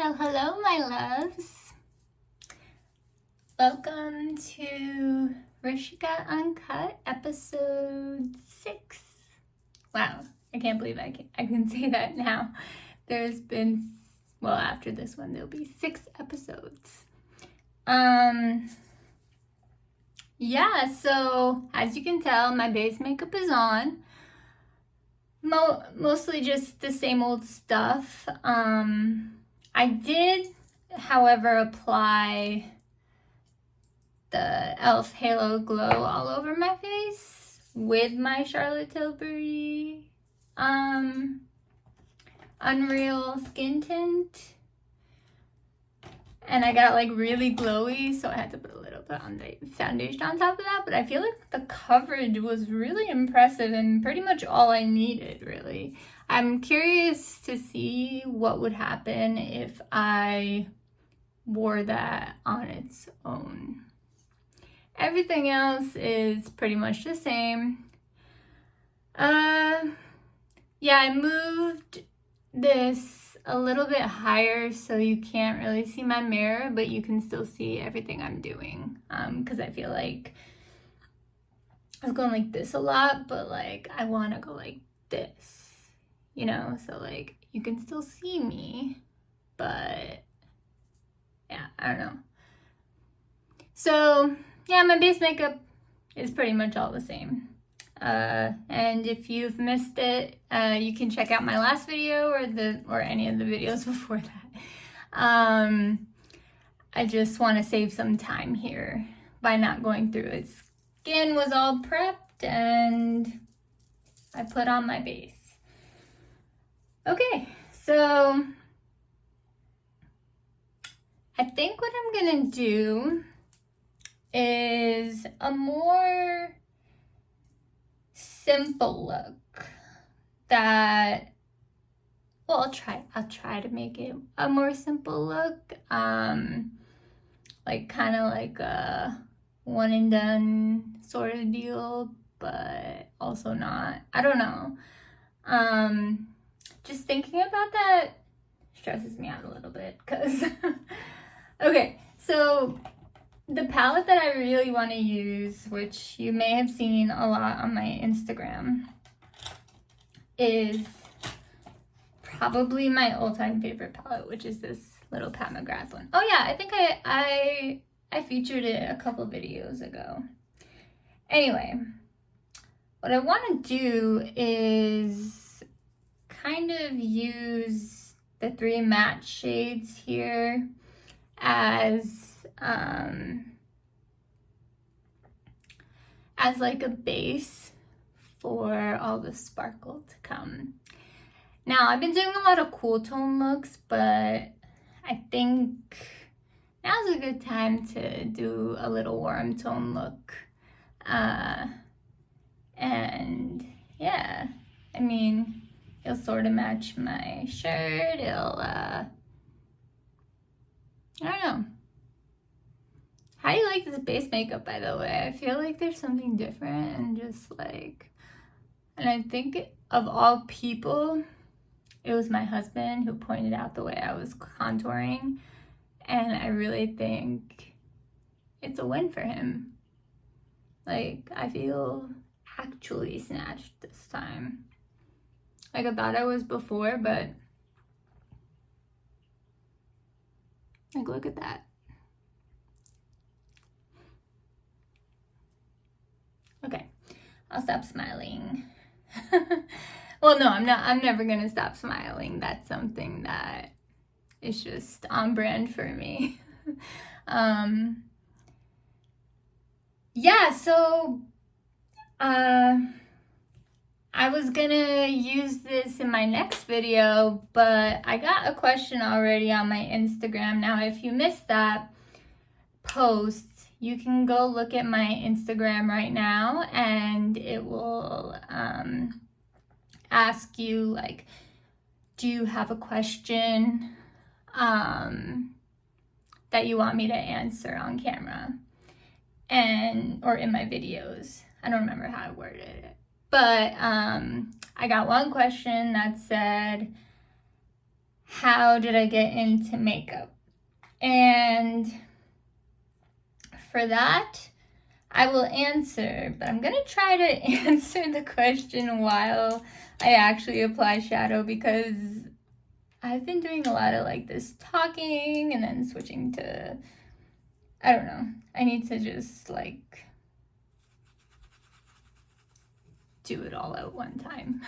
Well, hello, my loves. Welcome to Rishika Uncut, episode 6. Wow, I can't believe I can say that now. There's been, well, after this one, there'll be 6 episodes. Yeah, so as you can tell, my base makeup is on. Mostly just the same old stuff. I did, however, apply the e.l.f. Halo Glow all over my face with my Charlotte Tilbury Unreal Skin Tint. And I got like really glowy, so I had to put a little bit on the foundation on top of that. But I feel like the coverage was really impressive and pretty much all I needed, really. I'm curious to see what would happen if I wore that on its own. Everything else is pretty much the same. Yeah, I moved this a little bit higher so you can't really see my mirror, but you can still see everything I'm doing. Because I feel like I was going like this a lot, but like I want to go like this, you know? So like you can still see me, but yeah, I don't know. So yeah, my base makeup is pretty much all the same. And if you've missed it, you can check out my last video or any of the videos before that. I just want to save some time here by not going through it. Skin was all prepped and I put on my base. Okay, so I think what I'm gonna do is a more simple look that, well, I'll try to make it a more simple look, like kind of like a one and done sort of deal, but also not. I don't know. Just thinking about that stresses me out a little bit because okay, so the palette that I really want to use, which you may have seen a lot on my Instagram, is probably my all-time favorite palette, which is this little Pat McGrath one. Oh yeah, I think I featured it a couple videos ago. Anyway, what I want to do is kind of use the 3 matte shades here as like a base for all the sparkle to come. Now, I've been doing a lot of cool tone looks, but I think now's a good time to do a little warm tone look. And yeah, I mean, it'll sort of match my shirt. I don't know. How do you like this base makeup, by the way? I feel like there's something different and just like, and I think of all people, it was my husband who pointed out the way I was contouring, and I really think it's a win for him. Like, I feel actually snatched this time. Like, I thought I was before, but like, look at that. Okay, I'll stop smiling. Well, no, I'm not. I'm never gonna stop smiling. That's something that is just on brand for me. Yeah, so I was gonna use this in my next video, but I got a question already on my Instagram. Now, if you missed that post, you can go look at my Instagram right now and it will ask you like, do you have a question that you want me to answer on camera or in my videos. I don't remember how I worded it, but I got one question that said, how did I get into makeup? And for that, I will answer, but I'm gonna try to answer the question while I actually apply shadow, because I've been doing a lot of like this talking and then switching to, I don't know. I need to just like do it all at one time.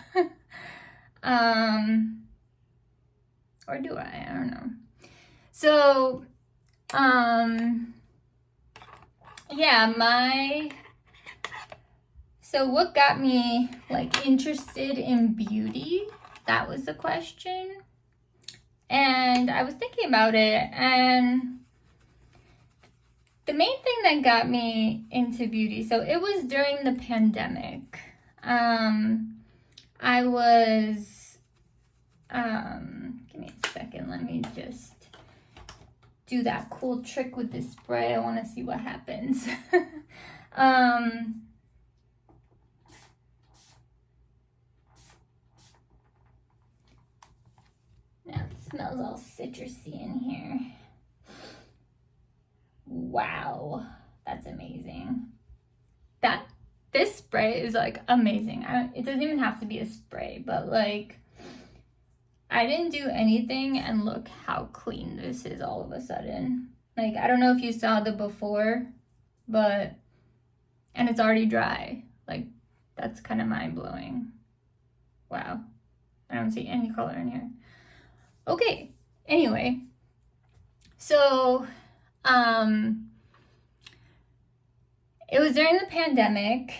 Or do I? I don't know. So, yeah, so what got me like interested in beauty? That was the question. And I was thinking about it, and the main thing that got me into beauty, so it was during the pandemic. I was, give me a second, let me just do that cool trick with this spray. I want to see what happens. Now it smells all citrusy in here. Wow, that's amazing. This spray is like amazing. It doesn't even have to be a spray, but like I didn't do anything and look how clean this is all of a sudden. Like, I don't know if you saw the before, and it's already dry. Like, that's kind of mind-blowing. Wow. I don't see any color in here. Okay, anyway. So, it was during the pandemic,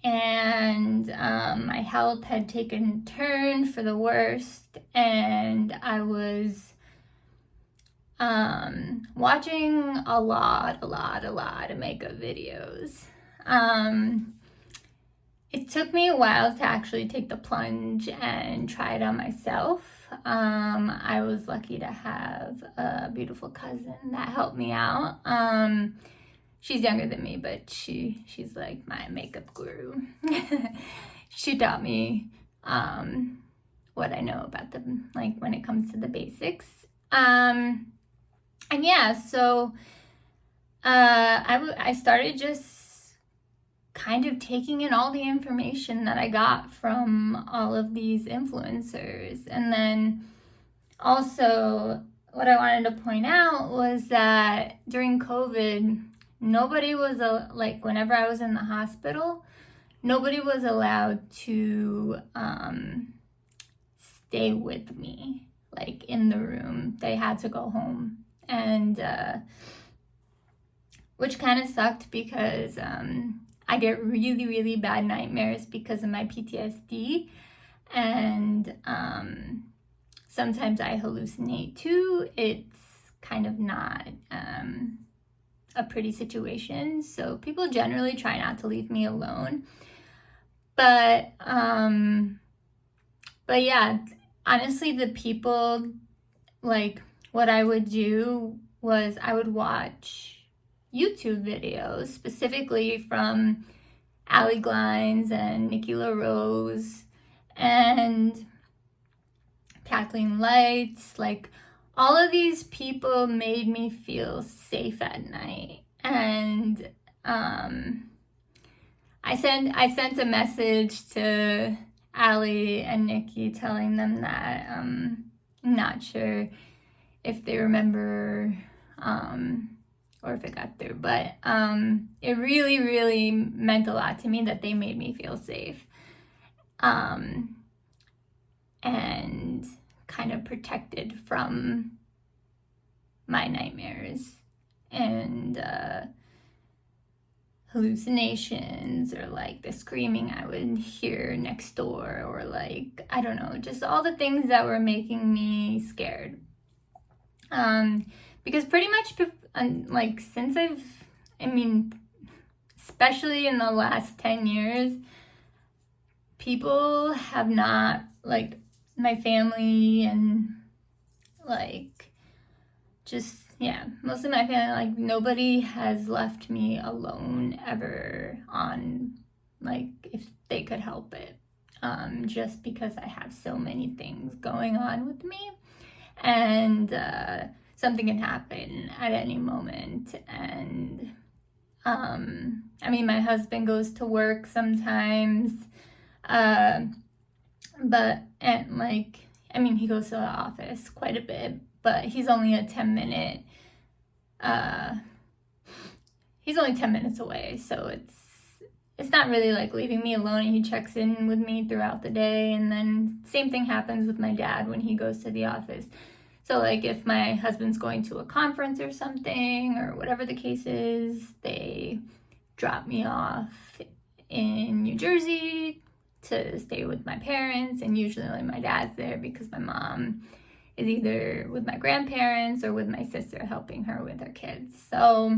and my health had taken a turn for the worst, and I was watching a lot of makeup videos. It took me a while to actually take the plunge and try it on myself. I was lucky to have a beautiful cousin that helped me out. She's younger than me, but she's like my makeup guru. She taught me what I know about like when it comes to the basics. And yeah, so I started just kind of taking in all the information that I got from all of these influencers. And then also what I wanted to point out was that during COVID, nobody was, like whenever I was in the hospital, nobody was allowed to stay with me, like in the room. They had to go home. And which kind of sucked because I get really bad nightmares because of my PTSD, and sometimes I hallucinate too. It's kind of not a pretty situation, so people generally try not to leave me alone. But yeah, honestly, the people, like, what I would do was I would watch YouTube videos, specifically from Allie Glines and Nikki LaRose and Kathleen Lights. Like, all of these people made me feel safe at night. And I sent a message to Allie and Nikki telling them that I'm not sure if they remember or if it got through, but it really meant a lot to me that they made me feel safe and kind of protected from my nightmares and hallucinations, or like the screaming I would hear next door, or like, I don't know, just all the things that were making me scared. Because pretty much, like, since especially in the last 10 years, people have not, like, my family and, like, just, yeah, most of my family, like, nobody has left me alone ever on, like, if they could help it, just because I have so many things going on with me. and something can happen at any moment. And I mean, my husband goes to work sometimes, but, and like, I mean, he goes to the office quite a bit, but he's only a 10-minute, he's only 10 minutes away, so it's not really like leaving me alone, and he checks in with me throughout the day. And then same thing happens with my dad when he goes to the office. So like if my husband's going to a conference or something, or whatever the case is, they drop me off in New Jersey to stay with my parents, and usually my dad's there because my mom is either with my grandparents or with my sister helping her with her kids. So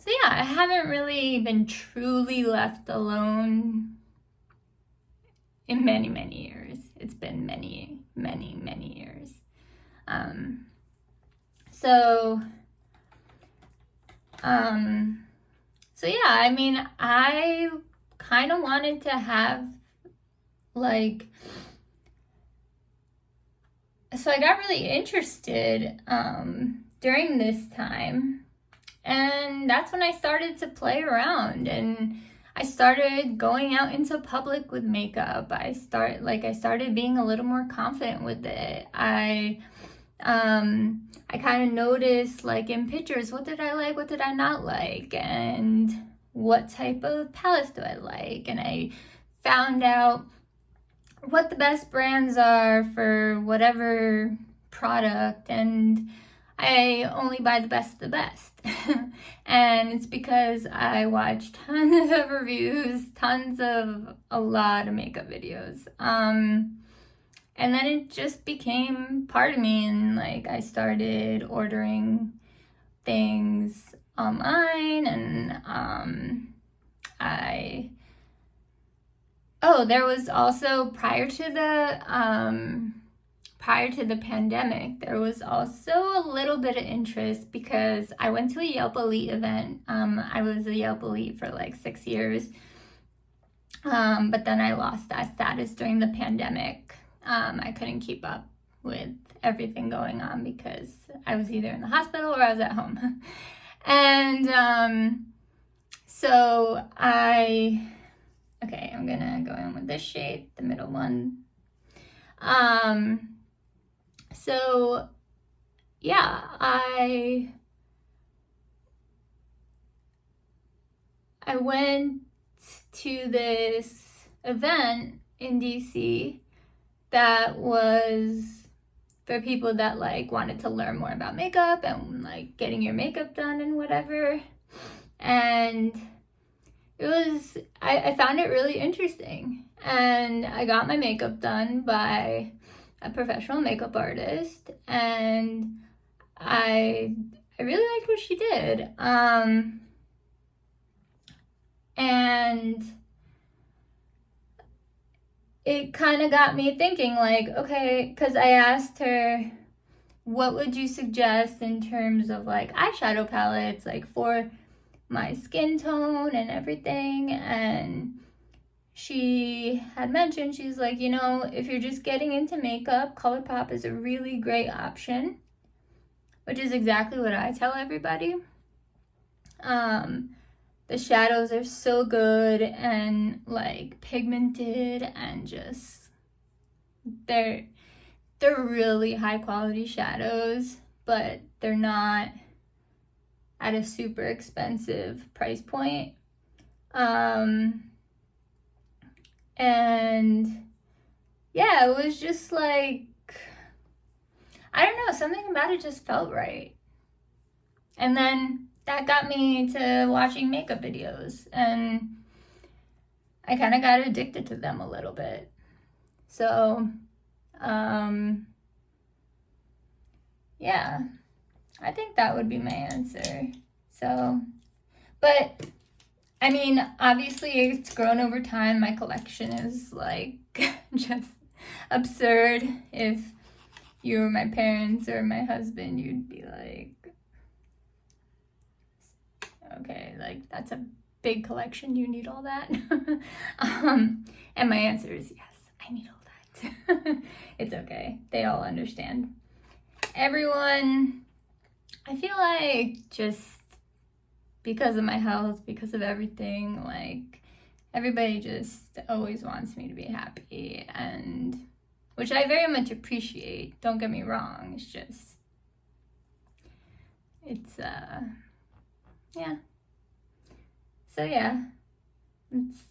yeah, I haven't really been truly left alone in many, many years. It's been many, many, many years. So yeah, I mean, I kind of wanted to have like, so I got really interested during this time. And that's when I started to play around, and I started going out into public with makeup. I started being a little more confident with it. I kind of noticed, like, in pictures, what did I like, what did I not like, and what type of palettes do I like. And I found out what the best brands are for whatever product, and I only buy the best of the best. And it's because I watch tons of reviews, a lot of makeup videos. And then it just became part of me, and like I started ordering things online, and there was also prior to the pandemic, there was also a little bit of interest because I went to a Yelp Elite event. I was a Yelp Elite for like 6 years, but then I lost that status during the pandemic. I couldn't keep up with everything going on because I was either in the hospital or I was at home. And so I'm gonna go in with this shade, the middle one. So yeah, I went to this event in DC that was for people that like wanted to learn more about makeup and like getting your makeup done and whatever. And it was, I found it really interesting, and I got my makeup done by a professional makeup artist, and I really liked what she did. And it kind of got me thinking, like, okay, because I asked her, what would you suggest in terms of like eyeshadow palettes, like for my skin tone and everything? And she had mentioned, she's like, you know, if you're just getting into makeup, ColourPop is a really great option, which is exactly what I tell everybody. The shadows are so good and like pigmented, and just they're really high quality shadows, but they're not at a super expensive price point. And yeah, it was just like, I don't know, something about it just felt right. And then that got me to watching makeup videos, and I kind of got addicted to them a little bit. So, yeah, I think that would be my answer. So, but I mean, obviously it's grown over time. My collection is like just absurd. If you were my parents or my husband, you'd be like, okay, like that's a big collection. You need all that. And my answer is yes, I need all that. It's okay. They all understand. Everyone, I feel like just because of my health, because of everything, like everybody just always wants me to be happy, and which I very much appreciate. Don't get me wrong. It's just, yeah. So yeah, it's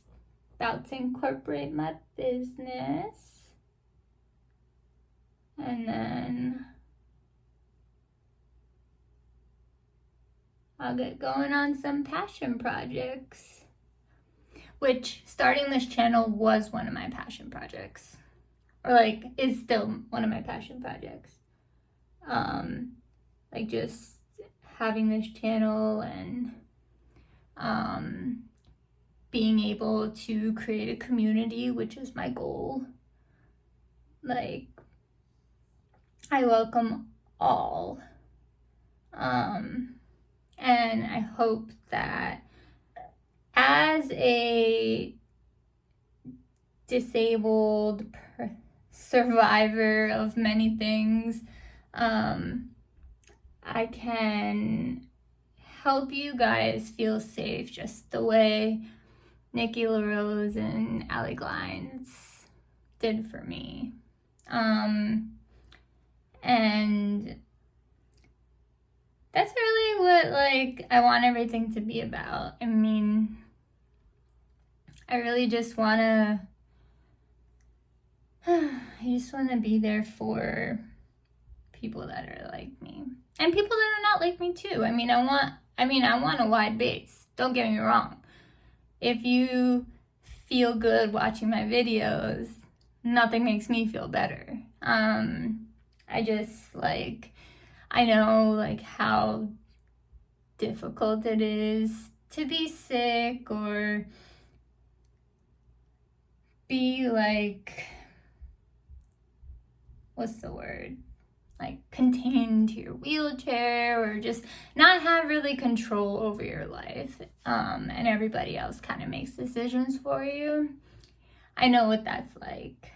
about to incorporate my business. And then I'll get going on some passion projects, which starting this channel was one of my passion projects, or like is still one of my passion projects. Like just having this channel and being able to create a community, which is my goal. Like, I welcome all. And I hope that as a disabled survivor of many things, I can help you guys feel safe just the way Nikki LaRose and Allie Glines did for me. And that's really what, like, I want everything to be about. I mean, I really just want to be there for people that are like me. And people that are not like me too. I want a wide base. Don't get me wrong. If you feel good watching my videos, nothing makes me feel better. I know like how difficult it is to be sick or be like, what's the word? Like contained to your wheelchair, or just not have really control over your life. And everybody else kind of makes decisions for you. I know what that's like.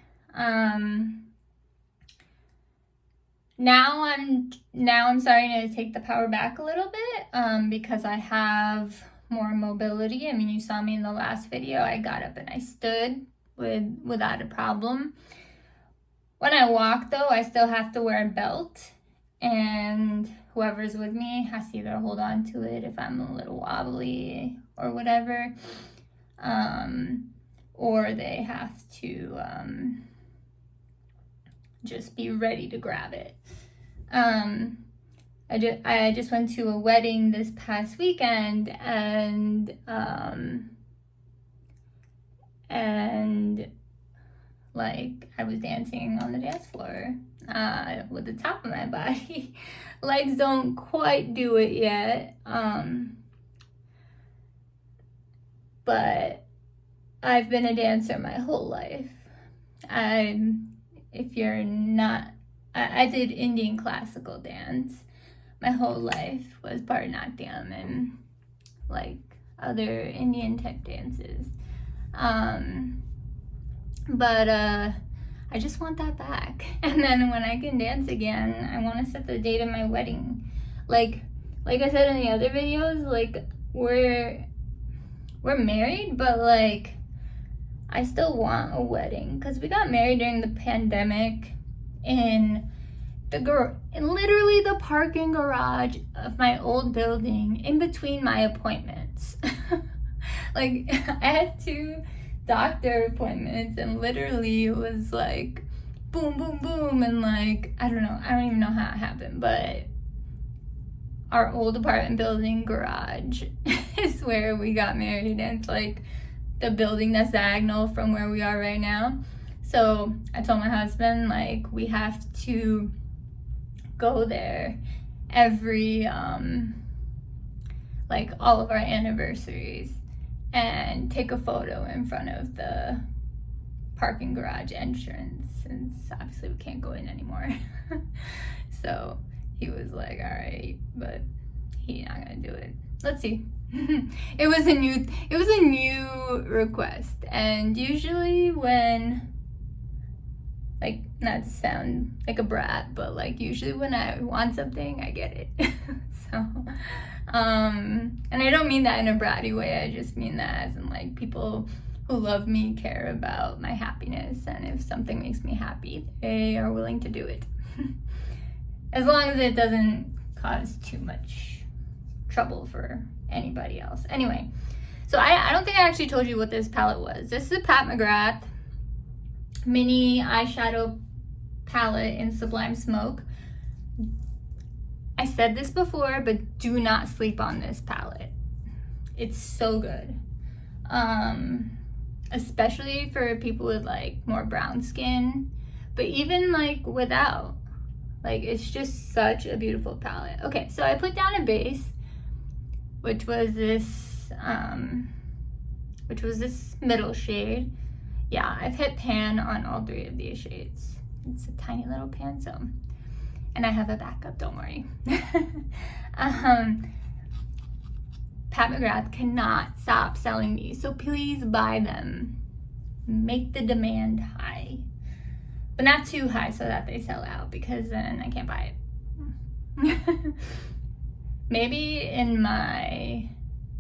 Now I'm starting to take the power back a little bit, because I have more mobility. I mean, you saw me in the last video. I got up and I stood without a problem. When I walk, though, I still have to wear a belt, and whoever's with me has to either hold on to it if I'm a little wobbly or whatever, or they have to just be ready to grab it. I just went to a wedding this past weekend, and like I was dancing on the dance floor with the top of my body. Legs don't quite do it yet, but I've been a dancer my whole life. If you're not, I did Indian classical dance. My whole life was Bharatanatyam and like other Indian type dances. But I just want that back. And then when I can dance again, I want to set the date of my wedding. Like I said in the other videos, like we're married, but like I still want a wedding, because we got married during the pandemic in literally the parking garage of my old building, in between my appointments. Like I had 2 doctor appointments, and literally it was like boom boom boom, and like I don't even know how it happened, but our old apartment building garage is where we got married, and it's like the building that's diagonal from where we are right now. So I told my husband, like, we have to go there every like all of our anniversaries and take a photo in front of the parking garage entrance, since obviously we can't go in anymore. So he was like, all right, but he's not gonna do it. Let's see. It was a new request, and usually when Like, not to sound like a brat, but like usually when I want something, I get it. So, and I don't mean that in a bratty way. I just mean that as in like people who love me care about my happiness, and if something makes me happy, they are willing to do it. As long as it doesn't cause too much trouble for anybody else. Anyway, so I don't think I actually told you what this palette was. This is a Pat McGrath mini eyeshadow palette in Sublime Smoke. I said this before, but do not sleep on this palette. It's so good. Especially for people with like more brown skin, but even like without, like it's just such a beautiful palette. Okay, so I put down a base, which was this middle shade. Yeah, I've hit pan on all 3 of these shades. It's a tiny little pan, so, and I have a backup, don't worry. Pat McGrath cannot stop selling these, so please buy them. Make the demand high, but not too high so that they sell out, because then I can't buy it. Maybe in my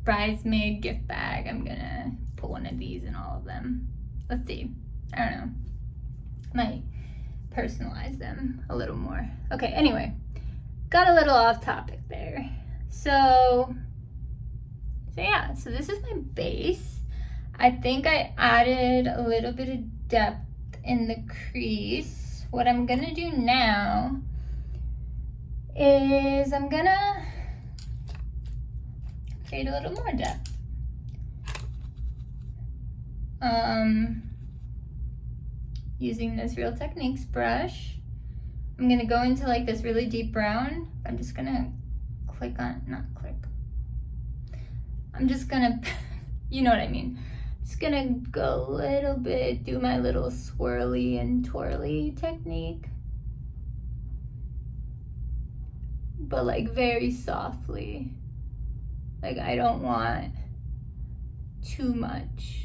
bridesmaid gift bag, I'm gonna put one of these in all of them. Let's see. I don't know. Might personalize them a little more. Okay, anyway. Got a little off topic there. So yeah, so this is my base. I think I added a little bit of depth in the crease. What I'm gonna do now is I'm gonna create a little more depth. Using this Real Techniques brush, I'm gonna go into like this really deep brown. I'm just gonna I'm just gonna, you know what I mean. Just gonna go a little bit, do my little swirly and twirly technique, but like very softly. Like I don't want too much.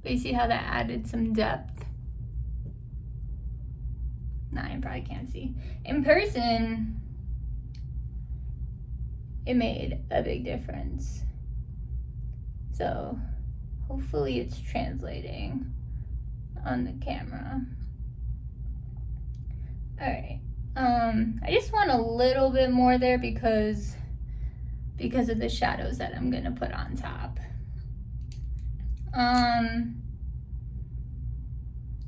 But you see how that added some depth? Nah, you probably can't see. In person, it made a big difference. So hopefully it's translating on the camera. All right. I just want a little bit more there because of the shadows that I'm gonna put on top.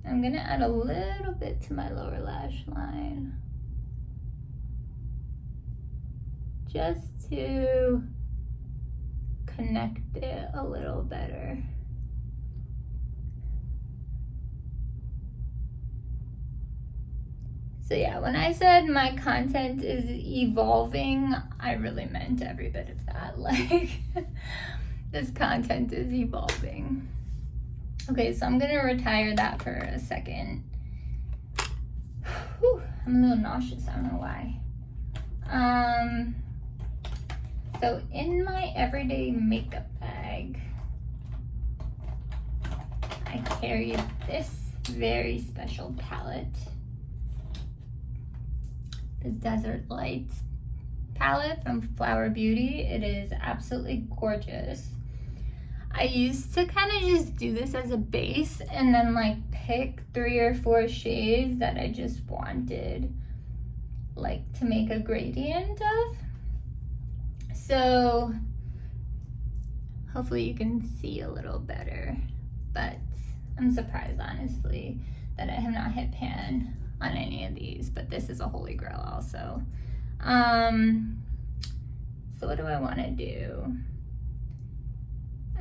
I'm gonna add a little bit to my lower lash line, just to connect it a little better. So yeah, when I said my content is evolving, I really meant every bit of that. Like, this content is evolving. Okay, so I'm gonna retire that for a second. Whew, I'm a little nauseous, I don't know why. So in my everyday makeup bag, I carry this very special palette. The Desert Lights palette from Flower Beauty. It is absolutely gorgeous. I used to kind of just do this as a base and then like pick 3 or 4 shades that I just wanted like to make a gradient of. So hopefully you can see a little better, but I'm surprised honestly that I have not hit pan on any of these, but this is a holy grail also. So what do I want to do?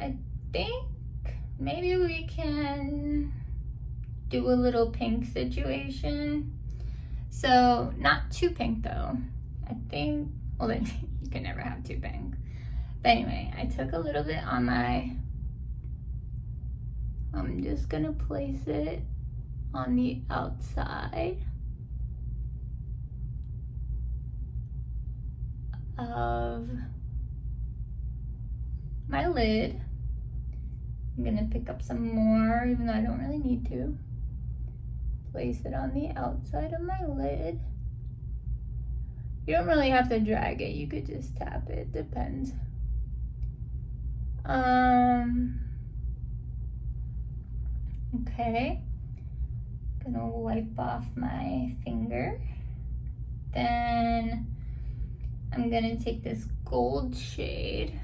I think maybe we can do a little pink situation. So not too pink though. I think, well then you can never have too pink. But anyway, I took a little bit on my, I'm just gonna place it on the outside of my lid. I'm gonna pick up some more, even though I don't really need to. Place it on the outside of my lid. You don't really have to drag it, you could just tap it, depends. Okay, gonna wipe off my finger. Then I'm gonna take this gold shade.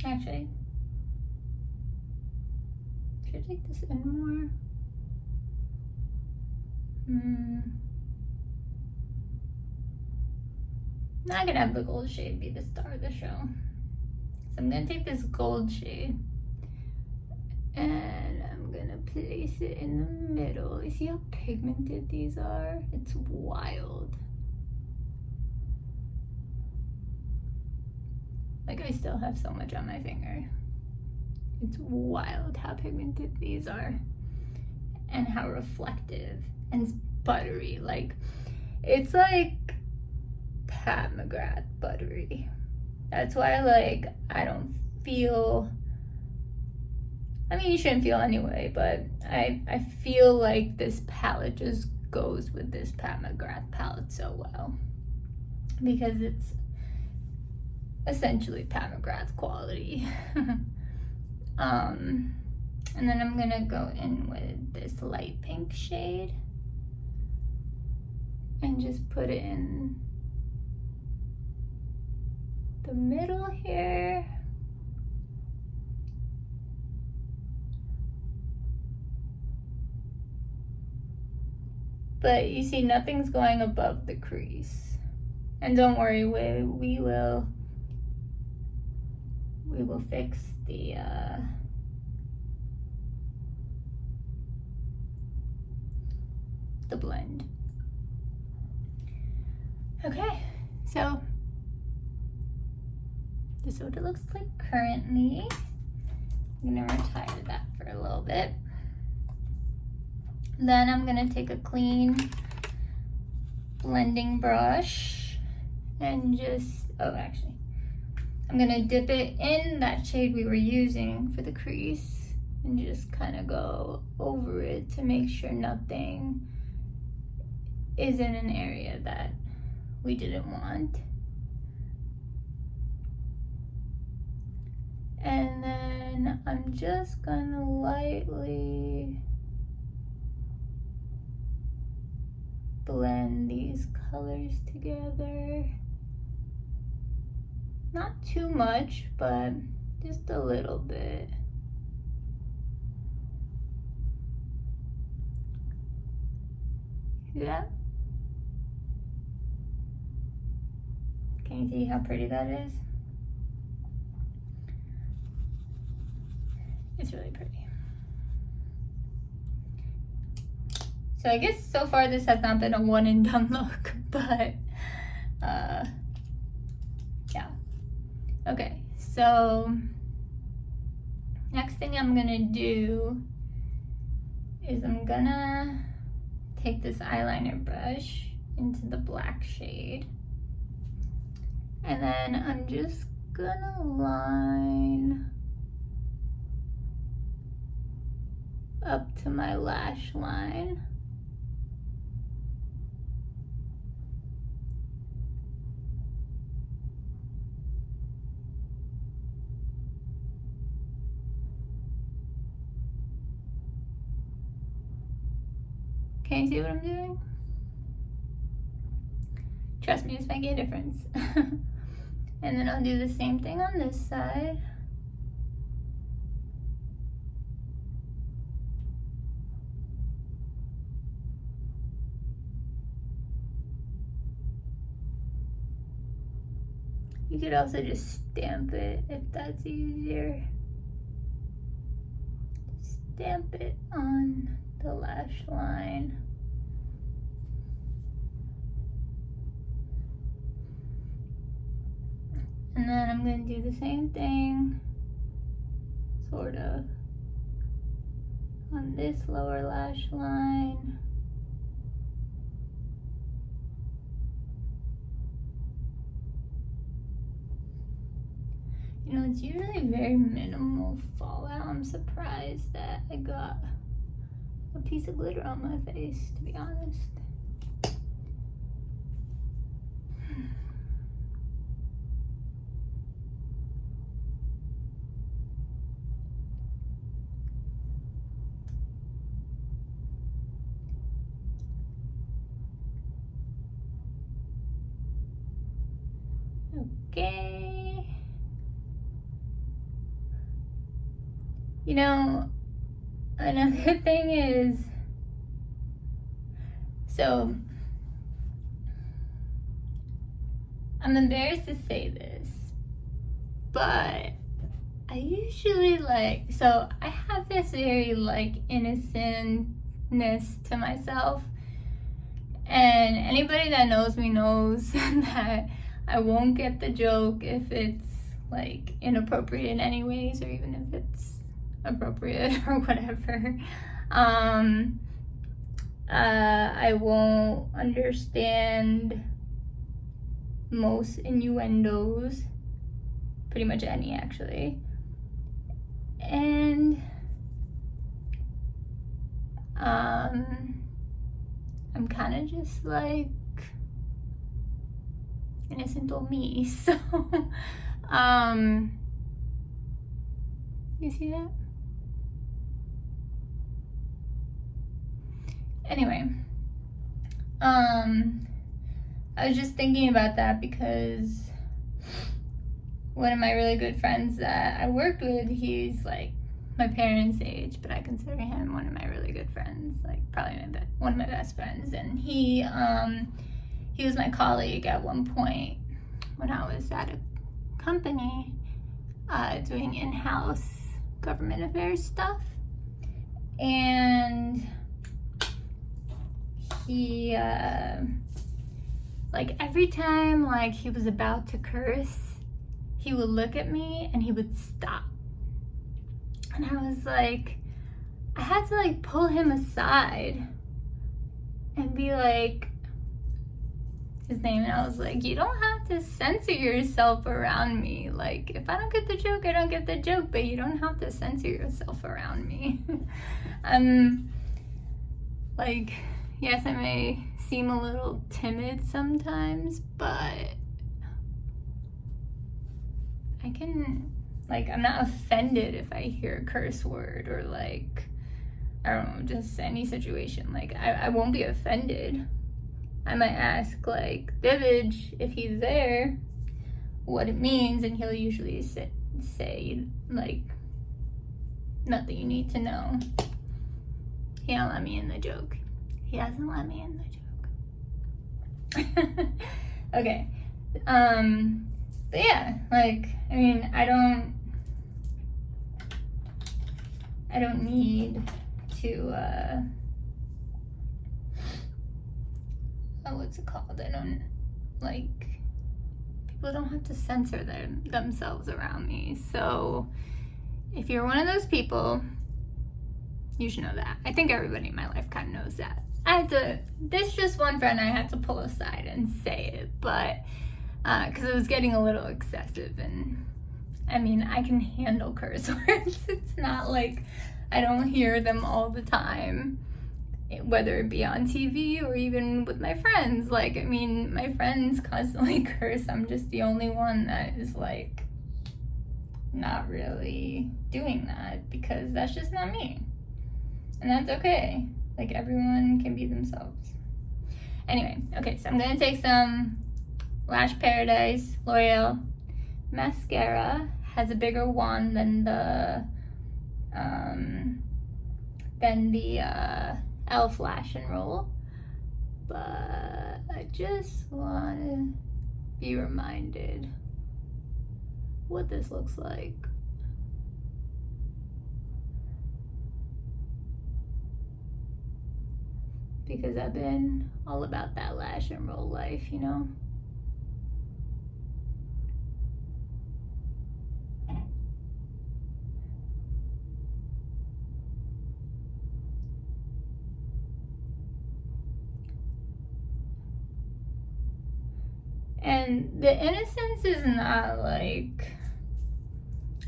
Actually, should I take this in more? Not gonna have the gold shade be the star of the show. So I'm gonna take this gold shade and I'm gonna place it in the middle. You see how pigmented these are? It's wild. Like, I still have so much on my finger. It's wild how pigmented these are and how reflective and buttery. Like, it's like Pat McGrath buttery. That's why, like, I don't feel, I mean, you shouldn't feel anyway, but I feel like this palette just goes with this Pat McGrath palette so well, because it's essentially Pat McGrath quality. And then I'm gonna go in with this light pink shade and just put it in the middle here. But you see, nothing's going above the crease. And don't worry, we will fix the blend. Okay, so this is what it looks like currently. I'm gonna retire that for a little bit. Then I'm gonna take a clean blending brush and just, I'm gonna dip it in that shade we were using for the crease and just kind of go over it to make sure nothing is in an area that we didn't want. And then I'm just gonna lightly blend these colors together. Not too much, but just a little bit. See that? Can you see how pretty that is? It's really pretty. So I guess so far this has not been a one and done look, but yeah. Okay, so next thing I'm gonna do is I'm gonna take this eyeliner brush into the black shade, and then I'm just gonna line up to my lash line. Can you see what I'm doing? Trust me, it's making a difference. And then I'll do the same thing on this side. You could also just stamp it if that's easier. Stamp it on the lash line. And then I'm going to do the same thing, sort of, on this lower lash line. You You know, it's usually very minimal fallout. I'm surprised that I got a piece of glitter on my face, to be honest. Okay. You know, another thing is, so I'm embarrassed to say this, but I usually so I have this very innocentness to myself, and anybody that knows me knows that I won't get the joke if it's inappropriate in any ways, or even if it's appropriate or whatever. I won't understand most innuendos, pretty much any actually, and I'm kind of just innocent old me, so you see that? Anyway, I was just thinking about that because one of my really good friends that I worked with, he's my parents' age, but I consider him one of my really good friends, probably one of my best friends. And he was my colleague at one point when I was at a company doing in-house government affairs stuff. And he every time he was about to curse, he would look at me and he would stop. And I was I had to pull him aside and be his name, and I was you don't have to censor yourself around me. If I don't get the joke, I don't get the joke, but you don't have to censor yourself around me. Yes, I may seem a little timid sometimes, but I can, I'm not offended if I hear a curse word or I don't know, just any situation. I won't be offended. I might ask Divage, if he's there, what it means, and he'll usually say nothing you need to know. He don't let me in the joke. He hasn't let me in the joke. Okay. But yeah, I mean, I don't need to what's it called? I don't people don't have to censor themselves around me. So if you're one of those people, you should know that. I think everybody in my life kind of knows that. There's just one friend I had to pull aside and say it, but because it was getting a little excessive, and I mean, I can handle curse words. It's not I don't hear them all the time, whether it be on TV or even with my friends. I mean, my friends constantly curse. I'm just the only one that is not really doing that, because that's just not me. And that's okay. Everyone can be themselves. Anyway, okay, so I'm gonna take some Lash Paradise L'Oreal mascara. Has a bigger wand than the e.l.f. Lash and Roll, but I just want to be reminded what this looks like. Because I've been all about that Lash and Roll life, you know? And the innocence is not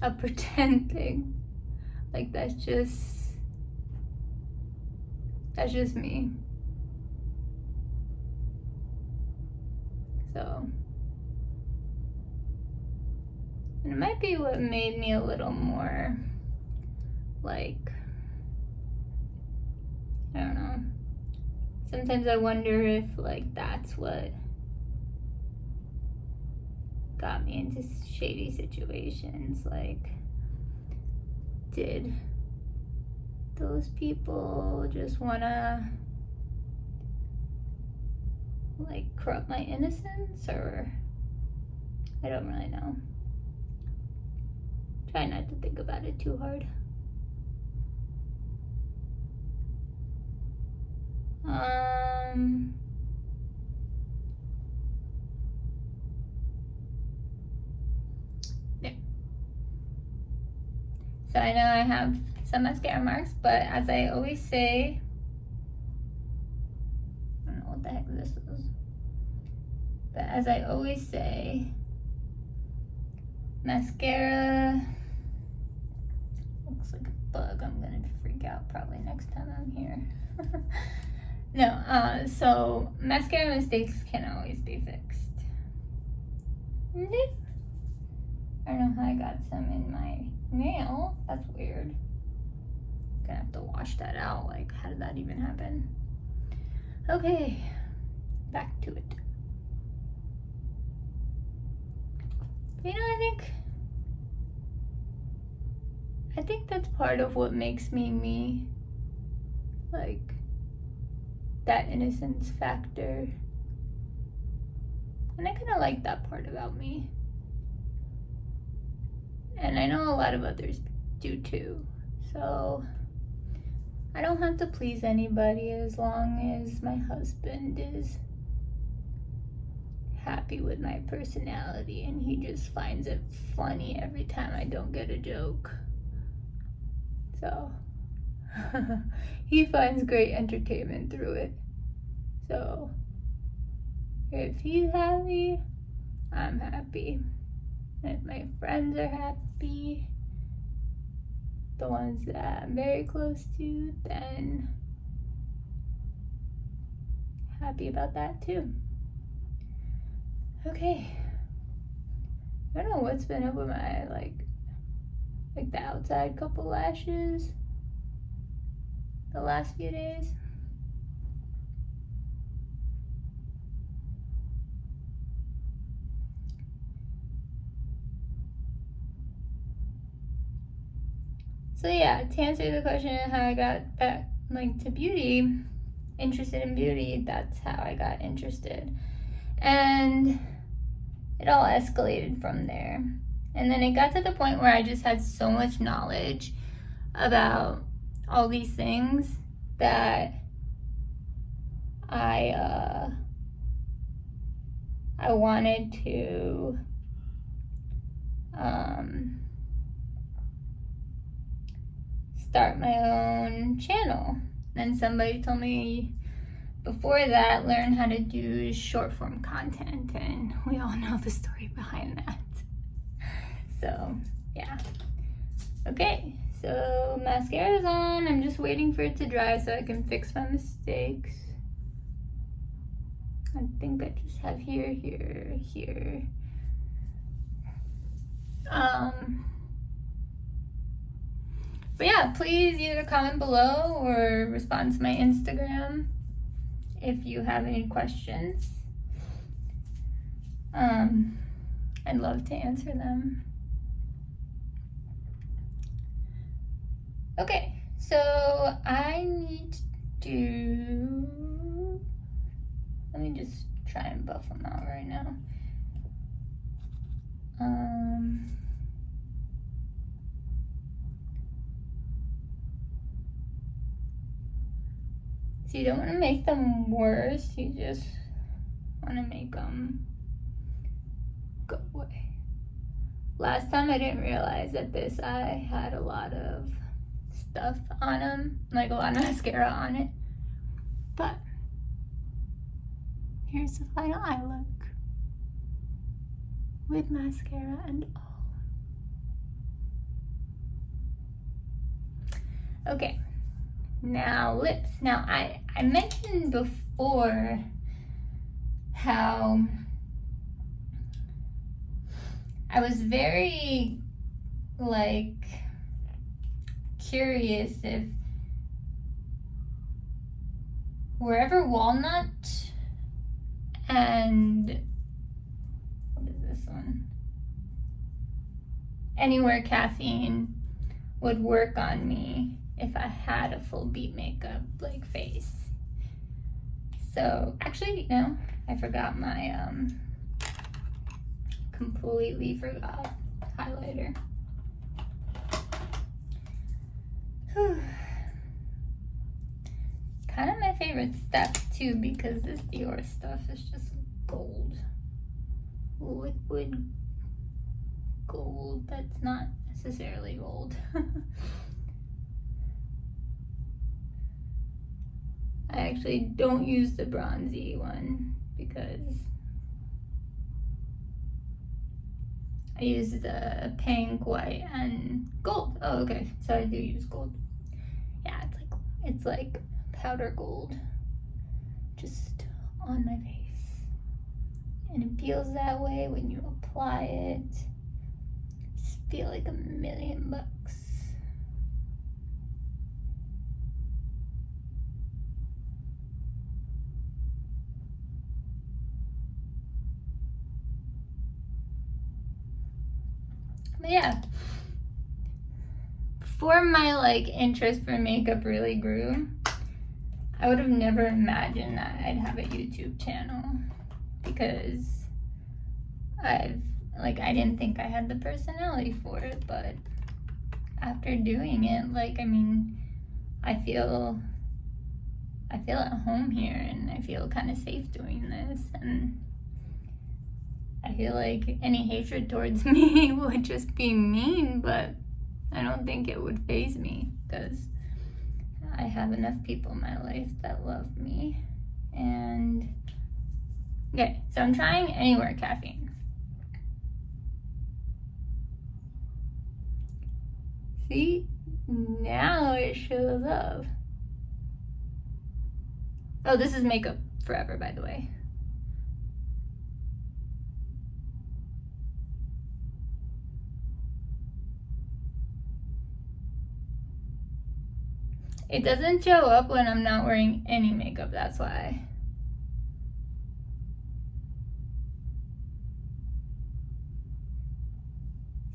a pretend thing. Like, that's just me. So, and it might be what made me a little more, like, I don't know. Sometimes I wonder if, like, that's what got me into shady situations. Like, did those people just wanna, like, corrupt my innocence, or I don't really know. Try not to think about it too hard. There. So I know I have some mascara marks, but as I always say, I don't know what the heck this is, but as I always say, mascara looks like a bug. I'm gonna freak out probably next time I'm here. No, so mascara mistakes can always be fixed. I don't know how I got some in my nail. That's weird. Gonna have to wash that out. Like, how did that even happen? Okay, back to it. You know, I think that's part of what makes me me. Like, that innocence factor. And I kind of like that part about me. And I know a lot of others do too. So I don't have to please anybody as long as my husband is happy with my personality and he just finds it funny every time I don't get a joke. So he finds great entertainment through it. So if he's happy, I'm happy. And if my friends are happy, the ones that I'm very close to, then happy about that too. Okay. I don't know what's been up with my like the outside couple lashes the last few days. So yeah, to answer the question how I got back like to beauty, interested in beauty, that's how I got interested. And it all escalated from there. And then it got to the point where I just had so much knowledge about all these things that I wanted to start my own channel. And somebody told me before that, learn how to do short form content, and we all know the story behind that. So yeah. Okay, so mascara's on. I'm just waiting for it to dry so I can fix my mistakes. I think I just have here. But yeah, please either comment below or respond to my Instagram if you have any questions. I'd love to answer them. Okay, so I need to, let me just try and buff them out right now. So you don't want to make them worse, you just want to make them go away. Last time I didn't realize that this eye had a lot of stuff on them, like a lot of mascara on it. But here's the final eye look with mascara and all. Okay, now lips. Now I mentioned before how I was very like curious if wherever Walnut and what is this one? Anywhere Caffeine would work on me if I had a full beat makeup like face. So actually, no, I forgot my completely forgot highlighter. Whew. Kind of my favorite step too, because this Dior stuff is just gold, liquid gold that's not necessarily gold. I actually don't use the bronzy one because I use the pink, white, and gold. Oh, okay, so I do use gold. Yeah, it's like powder gold just on my face, and it feels that way when you apply it. Just feel like $1,000,000. But yeah, before my like interest for makeup really grew, I would have never imagined that I'd have a YouTube channel, because I didn't think I had the personality for it, but after doing it, like, I mean, I feel at home here, and I feel kind of safe doing this, and I feel like any hatred towards me would just be mean, but I don't think it would faze me, because I have enough people in my life that love me. And okay, so I'm trying Anywhere Caffeine. See, now it shows up. Oh, this is Makeup Forever, by the way. It doesn't show up when I'm not wearing any makeup, that's why.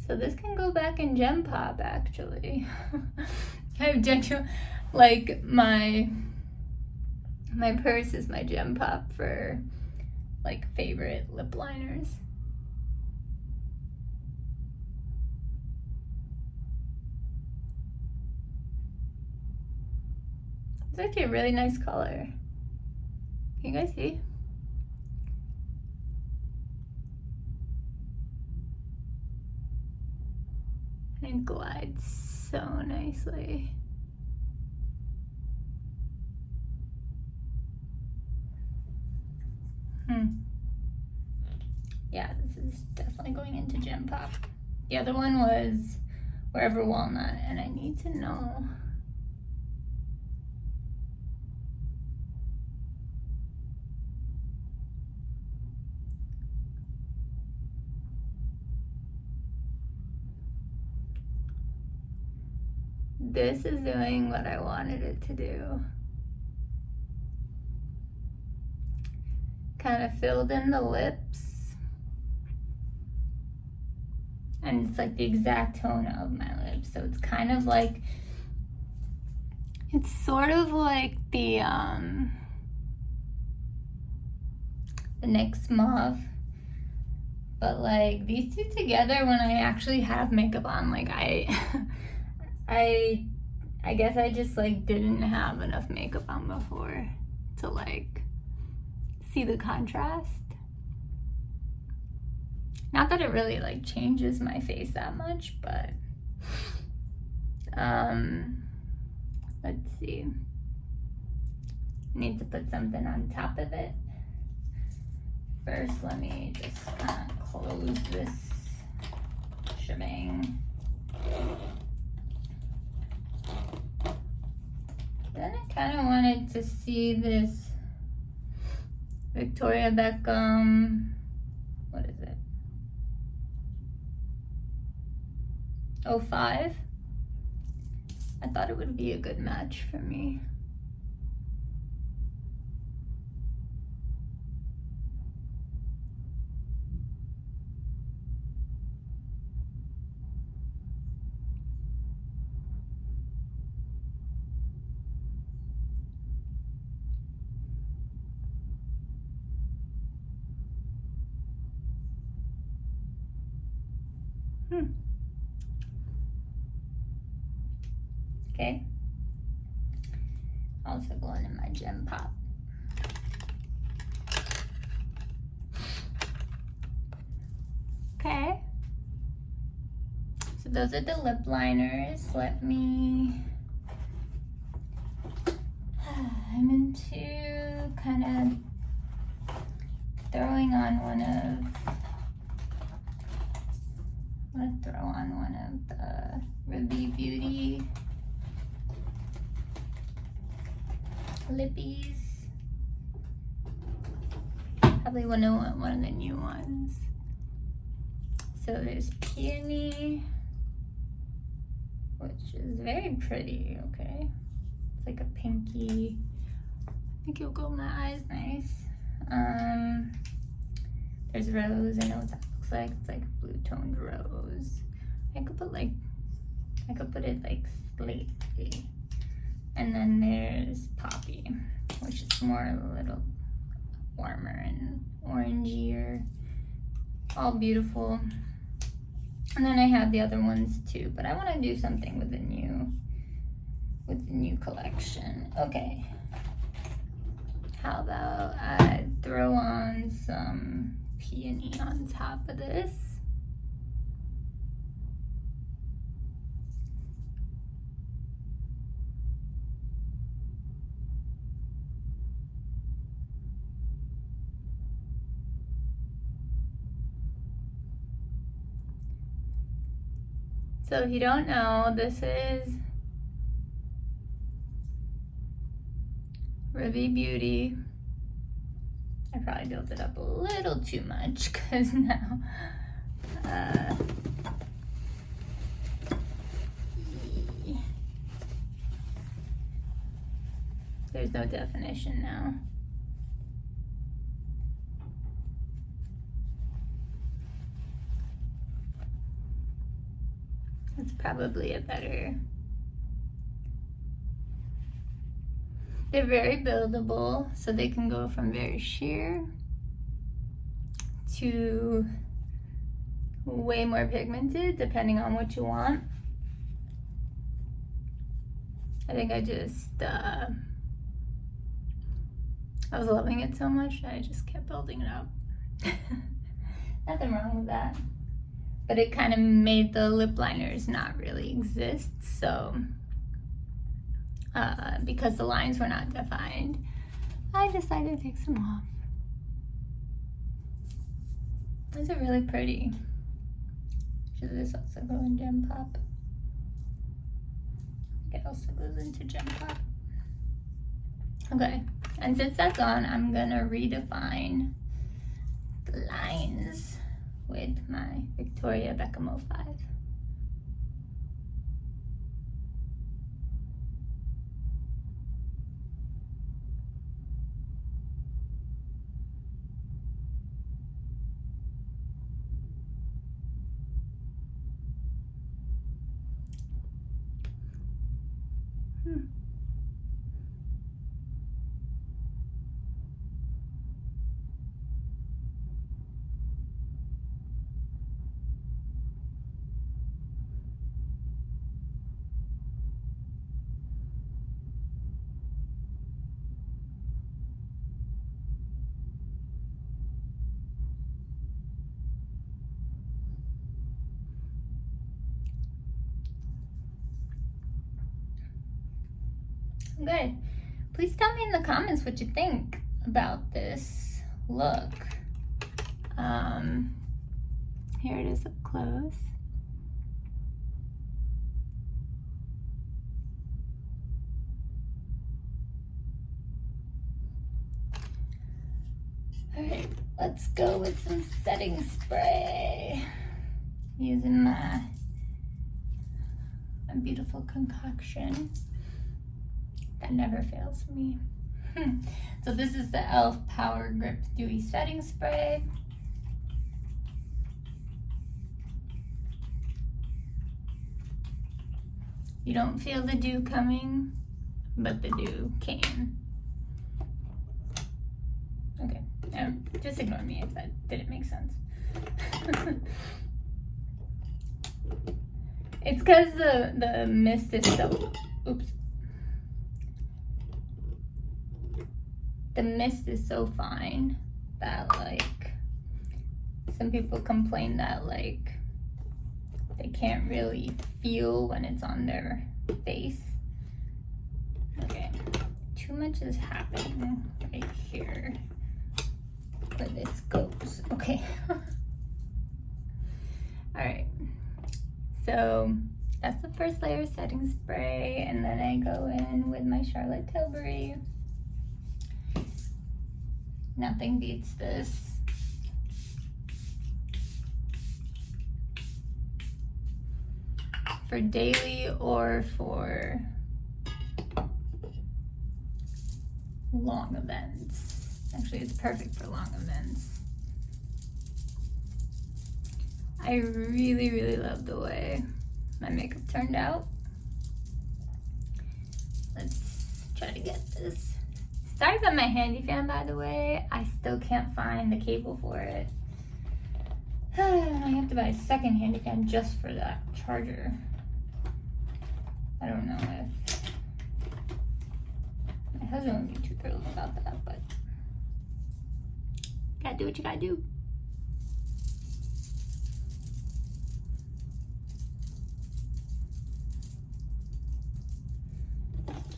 So this can go back in Gem Pop, actually. I have genuine, like, my purse is my Gem Pop for, like, favorite lip liners. It's actually a really nice color. Can you guys see? And it glides so nicely. Yeah, this is definitely going into Gem Pop. The other one was Wherever Walnut, and I need to know. This is doing what I wanted it to do. Kind of filled in the lips. And it's like the exact tone of my lips. So it's kind of like, it's sort of like the NYX Mauve. But like these two together, when I actually have makeup on, like I guess I just like didn't have enough makeup on before to like see the contrast. Not that it really like changes my face that much, but let's see. I need to put something on top of it. First, let me just kind of close this shebang. Then I kind of wanted to see this Victoria Beckham, what is it? 05. I thought it would be a good match for me. Okay. Also going in my Gem Pop. Okay. So those are the lip liners. Let me, I'm into kind of throwing on one of, I'm gonna throw on one of the Ruby Beauty lippies. Probably one of the new ones. So there's Peony, which is very pretty, okay? It's like a pinky. I think it'll go in my eyes nice. There's Rose, I know what that looks like. It's like blue toned rose. I could put it like slightly. And then there's Poppy, which is more a little warmer and orangier. All beautiful. And then I have the other ones too, but I want to do something with the new collection. Okay. How about I throw on some Peony on top of this? So if you don't know, this is Ruby Beauty. I probably built it up a little too much because now there's no definition now. It's probably a better. They're very buildable, so they can go from very sheer to way more pigmented, depending on what you want. I think I was loving it so much that I just kept building it up. Nothing wrong with that. But it kind of made the lip liners not really exist, so because the lines were not defined, I decided to take some off. Those are really pretty. Should this also go in Gem Pop? It also goes into Gem Pop. Okay, and since that's on, I'm gonna redefine the lines with my Victoria Beckham 05. Good. Please tell me in the comments what you think about this look. Here it is up close. Alright, let's go with some setting spray. Using my beautiful concoction that never fails me. So this is the e.l.f. Power Grip Dewy Setting Spray. You don't feel the dew coming, but the dew came. Okay, just ignore me if that didn't make sense. It's because the mist is so, oops. The mist is so fine that like, some people complain that like, they can't really feel when it's on their face. Okay, too much is happening right here where this goes. Okay. Alright, so that's the first layer setting spray, and then I go in with my Charlotte Tilbury. Nothing beats this. For daily or for long events. Actually, it's perfect for long events. I really, really love the way my makeup turned out. Let's try to get this. Sorry about my handy fan, by the way. I still can't find the cable for it. I have to buy a second handy fan just for that charger. I don't know if my husband would be too thrilled about that, but gotta do what you gotta do.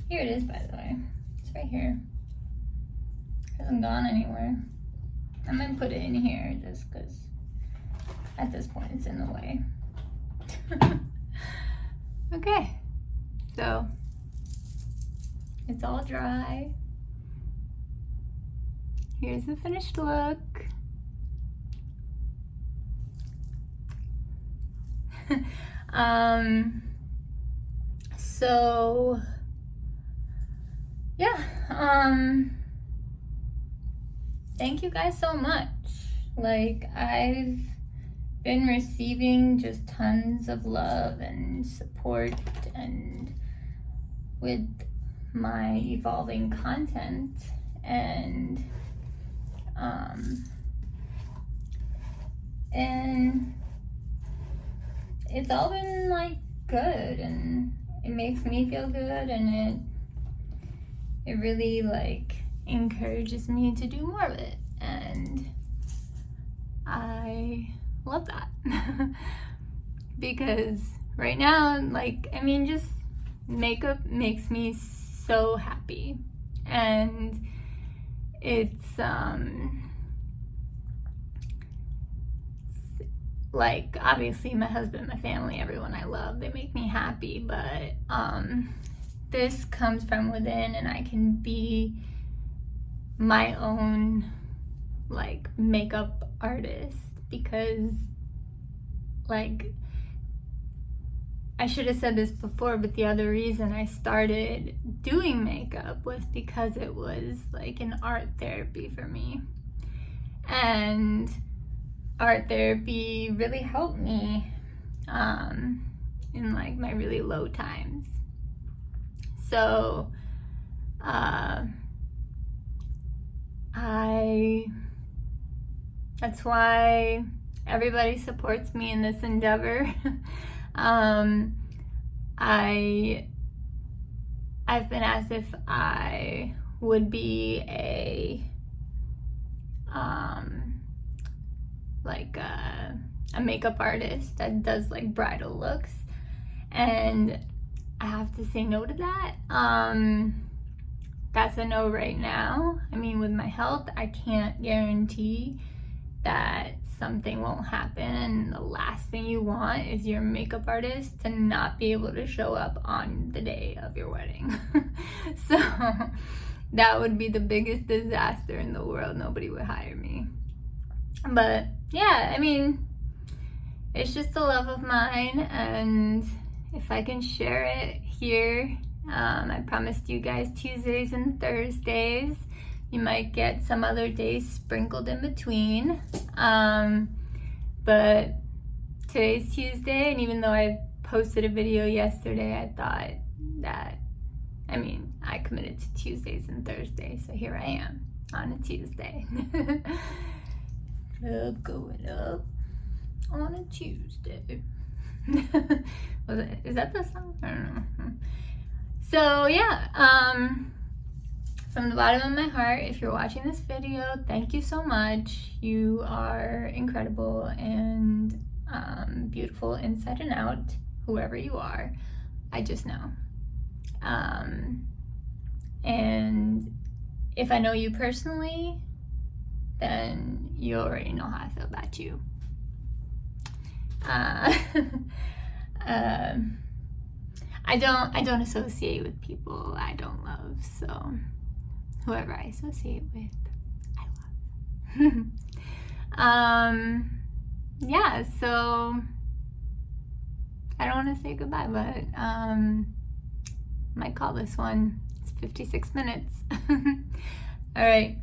Here it is, by the way. It's right here. It hasn't gone anywhere. I might put it in here just because at this point it's in the way. Okay. So, it's all dry. Here's the finished look. So, yeah, thank you guys so much. Like, I've been receiving just tons of love and support, and with my evolving content, and it's all been like good, and it makes me feel good, and it really like encourages me to do more of it, and I love that. Because right now, like, I mean, just makeup makes me so happy, and it's like, obviously my husband, my family, everyone I love, they make me happy, but this comes from within, and I can be my own like makeup artist, because like, I should have said this before, but the other reason I started doing makeup was because it was like an art therapy for me, and art therapy really helped me in like my really low times. So that's why everybody supports me in this endeavor. I've been asked if I would be a makeup artist that does like bridal looks, and I have to say no to that. That's a no right now. I mean, with my health, I can't guarantee that something won't happen, and the last thing you want is your makeup artist to not be able to show up on the day of your wedding. So that would be the biggest disaster in the world. Nobody would hire me. But yeah, I mean, it's just a love of mine, and if I can share it here, I promised you guys Tuesdays and Thursdays. You might get some other days sprinkled in between. But today's Tuesday, and even though I posted a video yesterday, I thought that, I mean, I committed to Tuesdays and Thursdays, so here I am on a Tuesday. Club going up on a Tuesday. Is that the song? I don't know. So yeah, from the bottom of my heart, if you're watching this video, thank you so much. You are incredible and beautiful inside and out, whoever you are. I just know. And if I know you personally, then you already know how I feel about you. I don't associate with people I don't love, so whoever I associate with, I love. Yeah, so I don't want to say goodbye, but might call this one. It's 56 minutes. All right,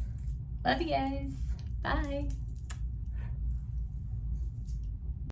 love you guys. Bye.